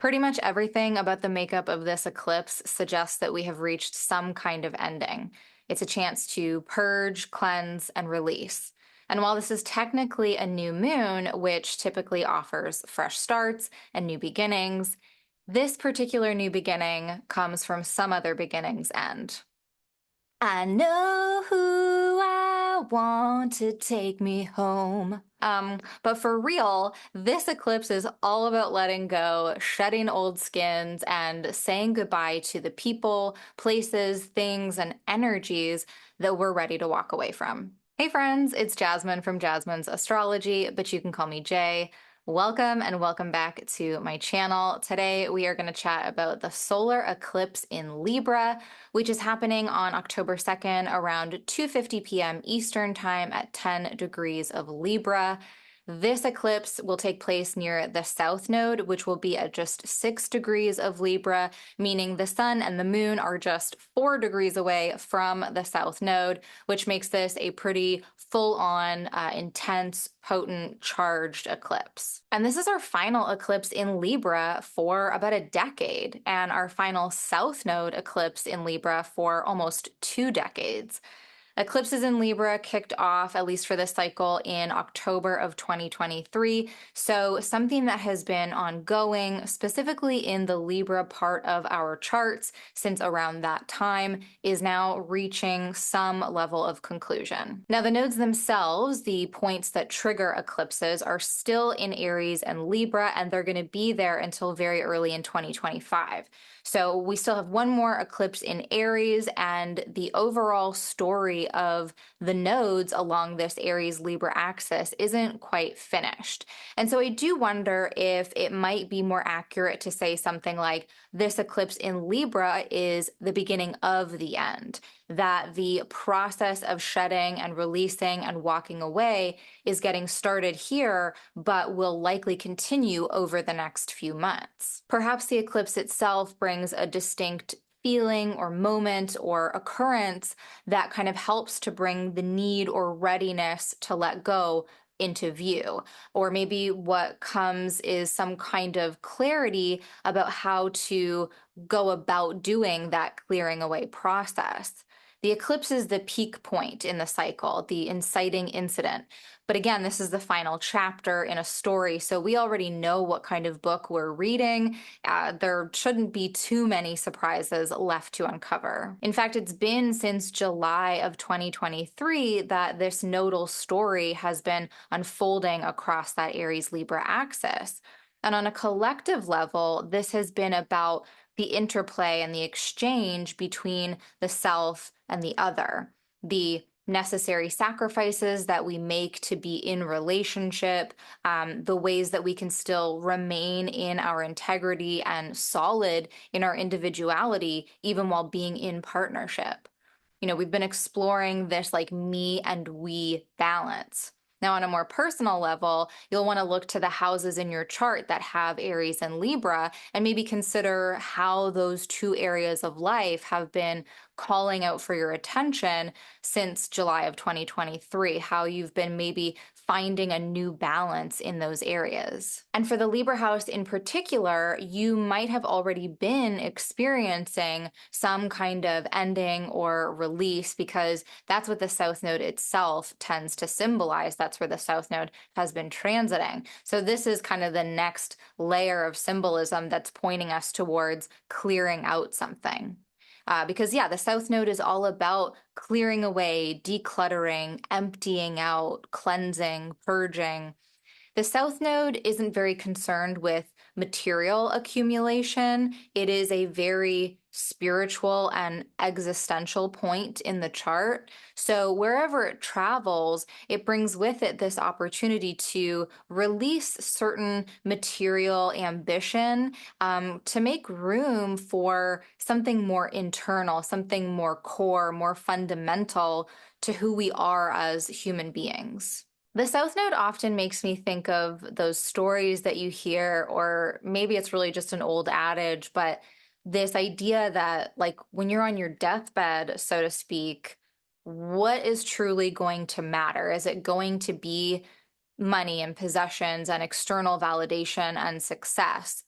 Pretty much everything about the makeup of this eclipse suggests that we have reached some kind of ending. It's a chance to purge, cleanse, and release. And while this is technically a new moon, which typically offers fresh starts and new beginnings, this particular new beginning comes from some other beginning's end. I know who I want to take me home. But for real, this eclipse is all about letting go, shedding old skins, and saying goodbye to the people, places, things, and energies that we're ready to walk away from. Hey friends, it's Jasmine from Jasmine's Astrology, but you can call me Jay. Welcome and welcome back to my channel. Today we are going to chat about the solar eclipse in Libra, which is happening on October 2nd around 2:50 p.m. Eastern Time at 10 degrees of Libra. This eclipse will take place near the South Node, which will be at just 6 degrees of Libra, meaning the Sun and the Moon are just 4 degrees away from the South Node, which makes this a pretty full-on, intense, potent, charged eclipse. And this is our final eclipse in Libra for about a decade, and our final South Node eclipse in Libra for almost 2 decades. Eclipses in Libra kicked off, at least for this cycle, in October of 2023. So something that has been ongoing, specifically in the Libra part of our charts since around that time, is now reaching some level of conclusion. Now, the nodes themselves, the points that trigger eclipses, are still in Aries and Libra, and they're going to be there until very early in 2025. So we still have one more eclipse in Aries, and the overall story of the nodes along this Aries-Libra axis isn't quite finished. And so I do wonder if it might be more accurate to say something like this eclipse in Libra is the beginning of the end, that the process of shedding and releasing and walking away is getting started here, but will likely continue over the next few months. Perhaps the eclipse itself brings a distinct feeling or moment or occurrence that kind of helps to bring the need or readiness to let go into view. Or maybe what comes is some kind of clarity about how to go about doing that clearing away process. The eclipse is the peak point in the cycle, the inciting incident. But again, this is the final chapter in a story, so we already know what kind of book we're reading. There shouldn't be too many surprises left to uncover. In fact, it's been since July of 2023 that this nodal story has been unfolding across that Aries-Libra axis. And on a collective level, this has been about the interplay and the exchange between the self and the other, the necessary sacrifices that we make to be in relationship, the ways that we can still remain in our integrity and solid in our individuality, even while being in partnership. We've been exploring this like me and we balance. Now, on a more personal level, you'll want to look to the houses in your chart that have Aries and Libra and maybe consider how those two areas of life have been calling out for your attention since July of 2023, how you've been maybe finding a new balance in those areas. And for the Libra house in particular, you might have already been experiencing some kind of ending or release because that's what the South Node itself tends to symbolize. That's where the South Node has been transiting. So this is kind of the next layer of symbolism that's pointing us towards clearing out something. Because yeah, the South Node is all about clearing away, decluttering, emptying out, cleansing, purging. The South Node isn't very concerned with material accumulation. It is a very spiritual and existential point in the chart. So wherever it travels, it brings with it this opportunity to release certain material ambition, to make room for something more internal, something more core, more fundamental to who we are as human beings. The South Node often makes me think of those stories that you hear, or maybe it's really just an old adage, but this idea that, like, when you're on your deathbed, so to speak, what is truly going to matter? Is it going to be money and possessions and external validation and success?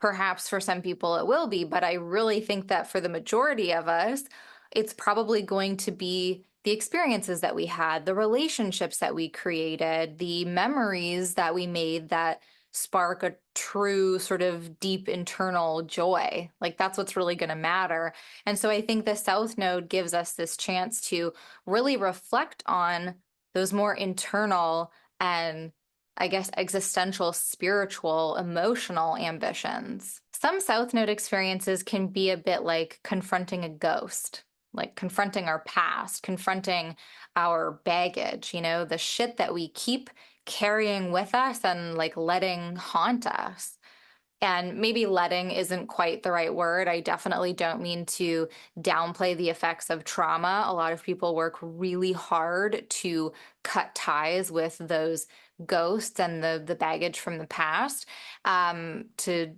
Perhaps for some people it will be, but I really think that for the majority of us, it's probably going to be the experiences that we had, the relationships that we created, the memories that we made that spark a true sort of deep internal joy. Like that's what's really going to matter. And so I think the South Node gives us this chance to really reflect on those more internal and, I guess, existential, spiritual, emotional ambitions. Some South Node experiences can be a bit like confronting a ghost, like confronting our past, confronting our baggage, the shit that we keep carrying with us and like letting haunt us. And maybe letting isn't quite the right word. I definitely don't mean to downplay the effects of trauma. A lot of people work really hard to cut ties with those ghosts and the baggage from the past, to,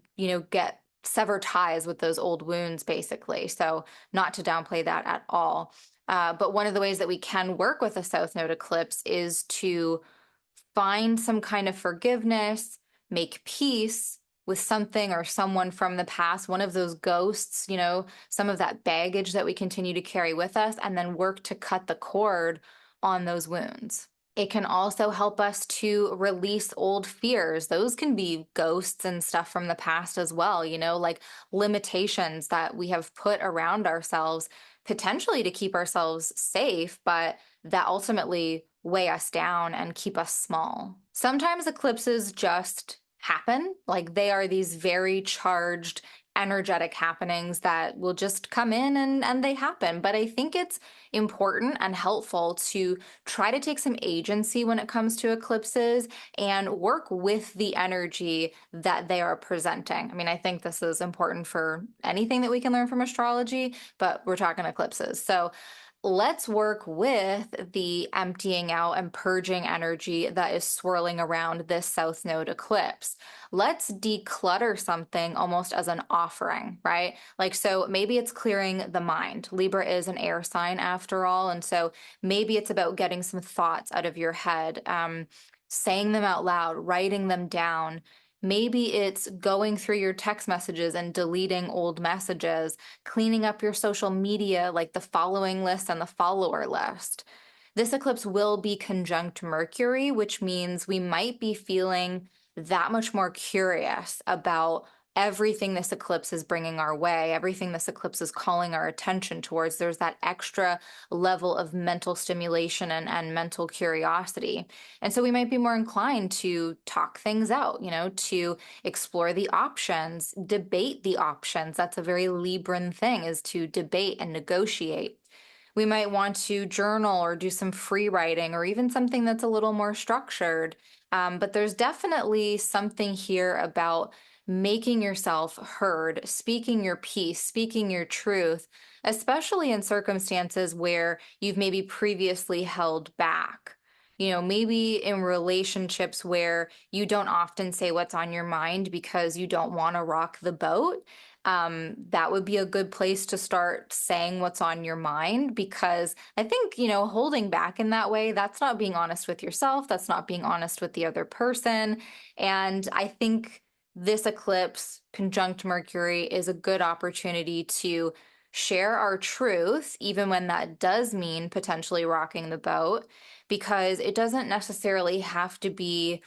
get sever ties with those old wounds, basically. So not to downplay that at all. But one of the ways that we can work with a South Node eclipse is to find some kind of forgiveness, make peace with something or someone from the past, one of those ghosts, some of that baggage that we continue to carry with us, and then work to cut the cord on those wounds. It can also help us to release old fears. Those can be ghosts and stuff from the past as well, like limitations that we have put around ourselves, potentially to keep ourselves safe, but that ultimately weigh us down and keep us small. Sometimes eclipses just happen, like they are these very charged, energetic happenings that will just come in and they happen. But I think it's important and helpful to try to take some agency when it comes to eclipses and work with the energy that they are presenting. I mean, I think this is important for anything that we can learn from astrology, but we're talking eclipses. So let's work with the emptying out and purging energy that is swirling around this South Node eclipse. Let's declutter something almost as an offering, right? Like, so maybe it's clearing the mind. Libra is an air sign after all. And so maybe it's about getting some thoughts out of your head, saying them out loud, writing them down. Maybe it's going through your text messages and deleting old messages, cleaning up your social media, like the following list and the follower list. This eclipse will be conjunct Mercury, which means we might be feeling that much more curious about everything this eclipse is bringing our way, everything this eclipse is calling our attention towards. There's that extra level of mental stimulation and mental curiosity. And so we might be more inclined to talk things out, to explore the options, debate the options. That's a very Libran thing, is to debate and negotiate. We might want to journal or do some free writing or even something that's a little more structured. But there's definitely something here about making yourself heard, speaking your piece, speaking your truth, especially in circumstances where you've maybe previously held back. Maybe in relationships where you don't often say what's on your mind because you don't want to rock the boat. That would be a good place to start saying what's on your mind, because I think, holding back in that way, that's not being honest with yourself. That's not being honest with the other person. And I think this eclipse conjunct Mercury is a good opportunity to share our truth, even when that does mean potentially rocking the boat, because it doesn't necessarily have to be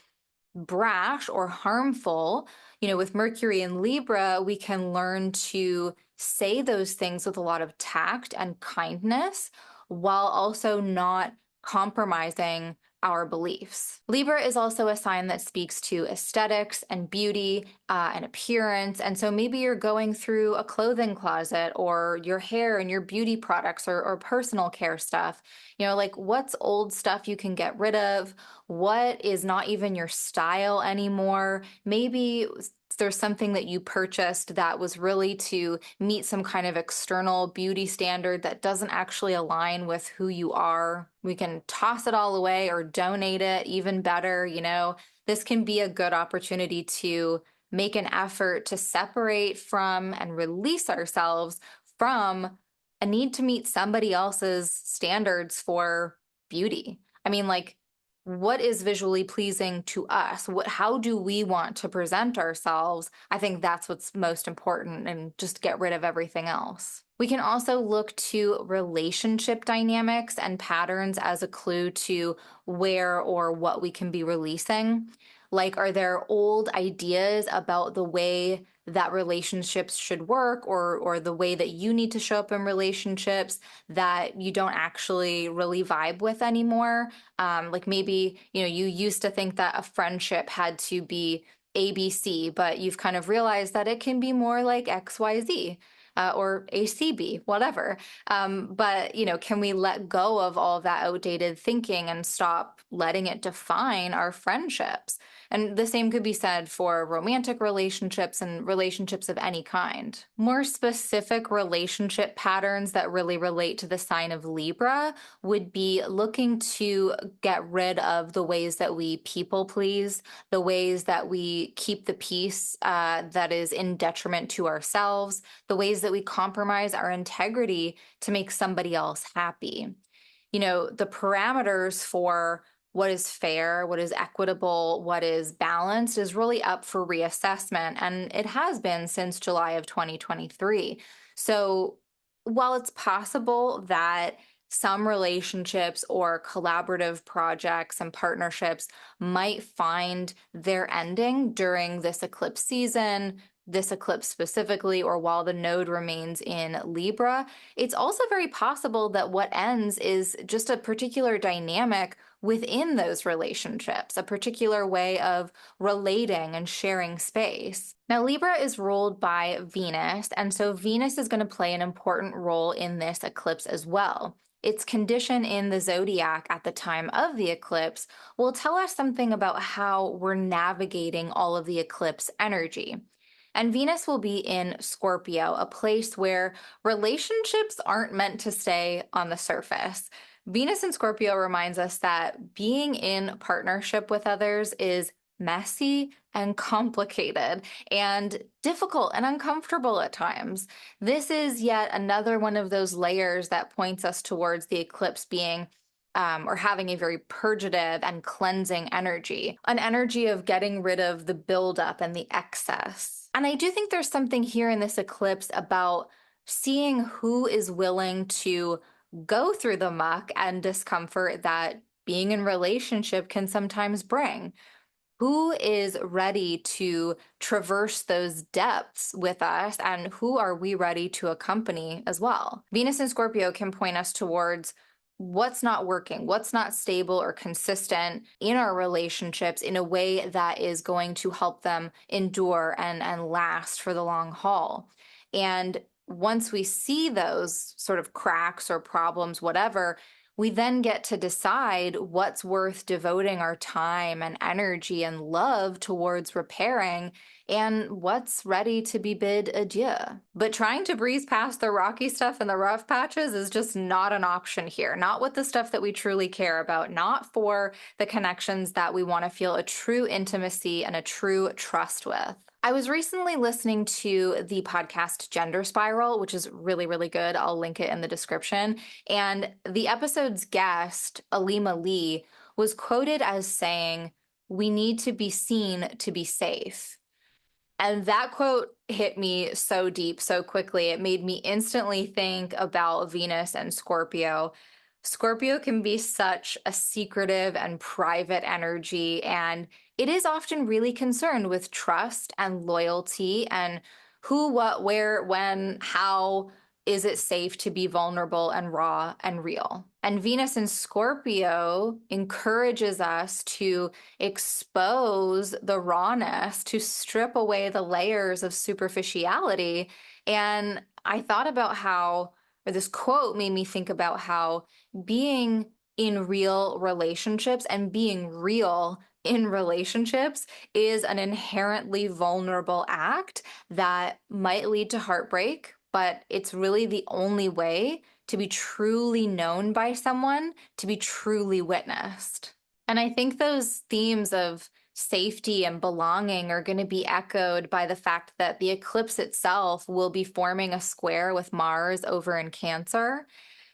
brash or harmful. With Mercury in Libra, we can learn to say those things with a lot of tact and kindness while also not compromising our beliefs. Libra is also a sign that speaks to aesthetics and beauty and appearance. And so maybe you're going through a clothing closet or your hair and your beauty products or personal care stuff. Like what's old stuff you can get rid of? What is not even your style anymore? Maybe there's something that you purchased that was really to meet some kind of external beauty standard that doesn't actually align with who you are. We can toss it all away or donate it, even better. This can be a good opportunity to make an effort to separate from and release ourselves from a need to meet somebody else's standards for beauty. I mean, like, what is visually pleasing to us? How do we want to present ourselves? I think that's what's most important, and just get rid of everything else. We can also look to relationship dynamics and patterns as a clue to where or what we can be releasing. Like, are there old ideas about the way that relationships should work, or the way that you need to show up in relationships that you don't actually really vibe with anymore? Like, maybe, you used to think that a friendship had to be ABC, but you've kind of realized that it can be more like XYZ. Or ACB, whatever. But, can we let go of all of that outdated thinking and stop letting it define our friendships? And the same could be said for romantic relationships and relationships of any kind. More specific relationship patterns that really relate to the sign of Libra would be looking to get rid of the ways that we people please, the ways that we keep the peace that is in detriment to ourselves, the ways that we compromise our integrity to make somebody else happy. The parameters for what is fair, what is equitable, what is balanced is really up for reassessment. And it has been since July of 2023. So while it's possible that some relationships or collaborative projects and partnerships might find their ending during this eclipse season, this eclipse specifically, or while the node remains in Libra, it's also very possible that what ends is just a particular dynamic within those relationships, a particular way of relating and sharing space. Now, Libra is ruled by Venus, and so Venus is going to play an important role in this eclipse as well. Its condition in the zodiac at the time of the eclipse will tell us something about how we're navigating all of the eclipse energy. And Venus will be in Scorpio, a place where relationships aren't meant to stay on the surface. Venus in Scorpio reminds us that being in partnership with others is messy and complicated and difficult and uncomfortable at times. This is yet another one of those layers that points us towards the eclipse being or having a very purgative and cleansing energy, an energy of getting rid of the buildup and the excess. And I do think there's something here in this eclipse about seeing who is willing to go through the muck and discomfort that being in relationship can sometimes bring. Who is ready to traverse those depths with us, and who are we ready to accompany as well? Venus in Scorpio can point us towards what's not working, what's not stable or consistent in our relationships in a way that is going to help them endure and last for the long haul. And once we see those sort of cracks or problems, whatever, we then get to decide what's worth devoting our time and energy and love towards repairing, and what's ready to be bid adieu. But trying to breeze past the rocky stuff and the rough patches is just not an option here. Not with the stuff that we truly care about, not for the connections that we want to feel a true intimacy and a true trust with. I was recently listening to the podcast Gender Spiral, which is really, really good. I'll link it in the description. And the episode's guest, Alima Lee, was quoted as saying, "We need to be seen to be safe." And that quote hit me so deep so quickly. It made me instantly think about Venus and Scorpio. Scorpio can be such a secretive and private energy, and it is often really concerned with trust and loyalty and who, what, where, when, how is it safe to be vulnerable and raw and real. And Venus in Scorpio encourages us to expose the rawness, to strip away the layers of superficiality. And I thought about how, or this quote made me think about how being in real relationships and being real in relationships is an inherently vulnerable act that might lead to heartbreak, but it's really the only way to be truly known by someone, to be truly witnessed. And I think those themes of safety and belonging are going to be echoed by the fact that the eclipse itself will be forming a square with Mars over in Cancer.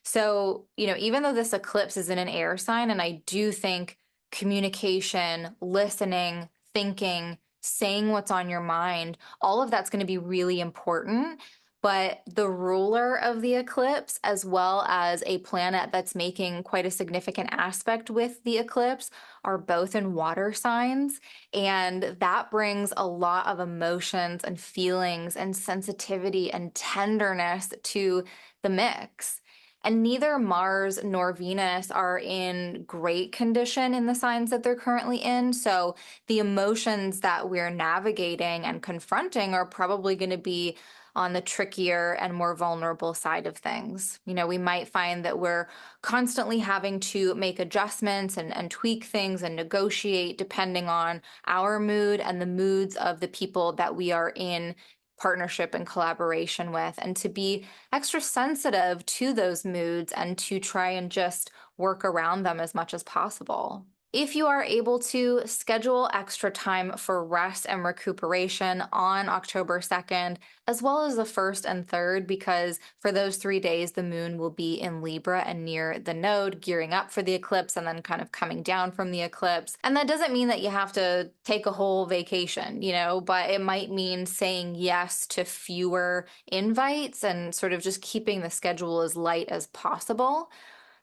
So, even though this eclipse is in an air sign, and I do think communication, listening, thinking, saying what's on your mind, all of that's going to be really important. But the ruler of the eclipse, as well as a planet that's making quite a significant aspect with the eclipse, are both in water signs. And that brings a lot of emotions and feelings and sensitivity and tenderness to the mix. And neither Mars nor Venus are in great condition in the signs that they're currently in. So the emotions that we're navigating and confronting are probably going to be on the trickier and more vulnerable side of things. We might find that we're constantly having to make adjustments and tweak things and negotiate depending on our mood and the moods of the people that we are in partnership and collaboration with, and to be extra sensitive to those moods and to try and just work around them as much as possible. If you are able to schedule extra time for rest and recuperation on October 2nd, as well as the 1st and 3rd, because for those 3 days, the moon will be in Libra and near the node, gearing up for the eclipse and then kind of coming down from the eclipse. And that doesn't mean that you have to take a whole vacation, but it might mean saying yes to fewer invites and sort of just keeping the schedule as light as possible.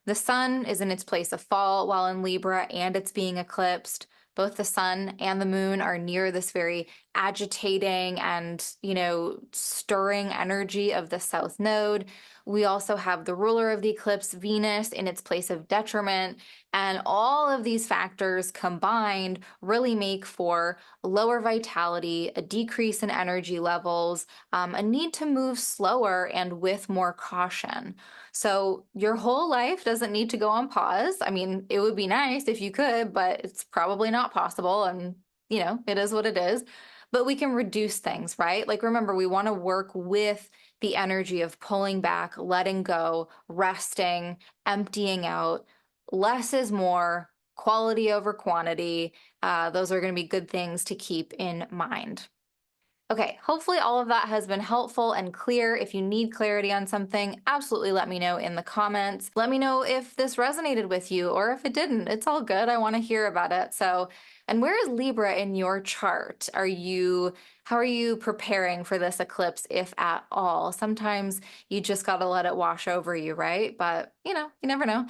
The sun is in its place of fall while in Libra, and it's being eclipsed. Both the sun and the moon are near this very agitating and, stirring energy of the south node. We also have the ruler of the eclipse, Venus, in its place of detriment. And all of these factors combined really make for lower vitality, a decrease in energy levels, a need to move slower and with more caution. So your whole life doesn't need to go on pause. I mean, it would be nice if you could, but it's probably not possible. And, it is what it is. But we can reduce things, right? Like, remember, we want to work with the energy of pulling back, letting go, resting, emptying out. Less is more, quality over quantity. Those are going to be good things to keep in mind. Okay, hopefully all of that has been helpful and clear. If you need clarity on something, absolutely let me know in the comments. Let me know if this resonated with you or if it didn't. It's all good. I want to hear about it. And where is Libra in your chart? How are you preparing for this eclipse, if at all? Sometimes you just got to let it wash over you, right? But, you never know.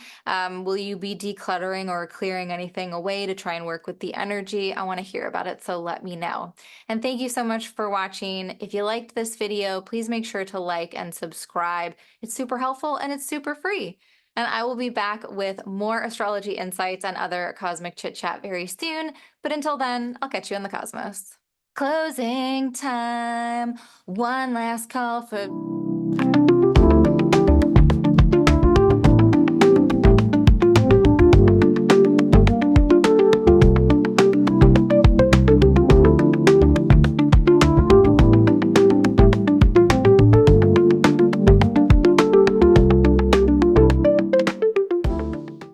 Will you be decluttering or clearing anything away to try and work with the energy? I want to hear about it, so let me know. And thank you so much for watching. If you liked this video, please make sure to like and subscribe. It's super helpful and it's super free. And I will be back with more astrology insights and other cosmic chit chat very soon. But until then, I'll catch you in the cosmos. Closing time. One last call for...